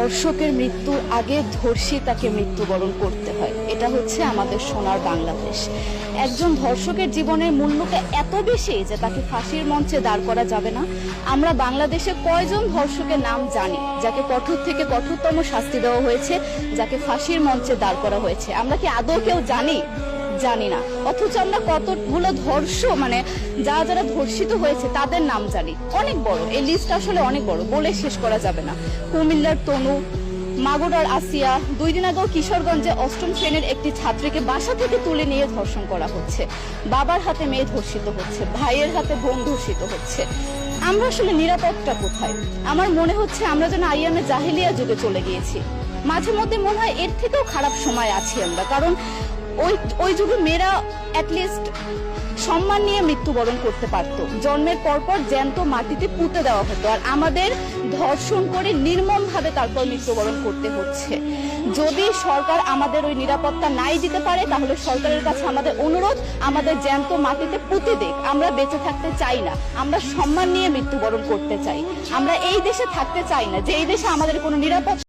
ধর্ষকের মৃত্যুর আগে ধর্ষিতাকে মৃত্যুবরণ করতে হয়। এটা হচ্ছে আমাদের সোনার বাংলাদেশ। একজন ধর্ষকের জীবনের মূল্যকে এত বেশি যে তাকে ফাঁসির মঞ্চে দাঁড় করা যাবে না। আমরা বাংলাদেশে কয়জন ধর্ষকের নাম জানি যাকে কঠোর থেকে কঠোরতম শাস্তি দেওয়া হয়েছে, যাকে ফাঁসির মঞ্চে দাঁড় করা হয়েছে? আমরা কি আদৌ কেউ জানি? জানি না। অথচ আমরা কতগুলো যারা ধর্ষিত হয়েছে তাদের নাম জানি। অনেক বড় এই লিস্ট, আসলে অনেক বড়, বলে শেষ করা যাবে না। কুমিল্লার তনু, মাগুরার আসিয়া, 2 দিন আগেও কিশোরগঞ্জে 8ম শ্রেণীর একটি ছাত্রীকে বাসা থেকে তুলে নিয়ে ধর্ষণ করা হচ্ছে। বাবার হাতে মেয়ে ধর্ষিত হচ্ছে, ভাইয়ের হাতে বোন ধর্ষিত হচ্ছে। আমরা আসলে নিরাপদটা কোথায়? আমার মনে হচ্ছে আমরা যেন আইয়ামে জাহেলিয়া যুগে চলে গিয়েছি। মাঝে মধ্যে মনে হয় এর থেকেও খারাপ সময় আছি আমরা, কারণ ওই যুগে মেয়েরা অ্যাটলিস্ট সম্মান নিয়ে মৃত্যুবরণ করতে পারত। জন্মের পরপর জ্যান্ত মাটিতে পুঁতে দেওয়া হতো, আর আমাদের ধর্ষণ করে নির্মমভাবে তারপর মৃত্যুবরণ করতে হচ্ছে। যদি সরকার আমাদের ওই নিরাপত্তা নাই দিতে পারে, তাহলে সরকারের কাছে আমাদের অনুরোধ, আমাদের জ্যান্ত মাটিতে পুঁতে দেখ। আমরা বেঁচে থাকতে চাই না, আমরা সম্মান নিয়ে মৃত্যুবরণ করতে চাই। আমরা এই দেশে থাকতে চাই না যে এই দেশে আমাদের কোনো নিরাপত্তা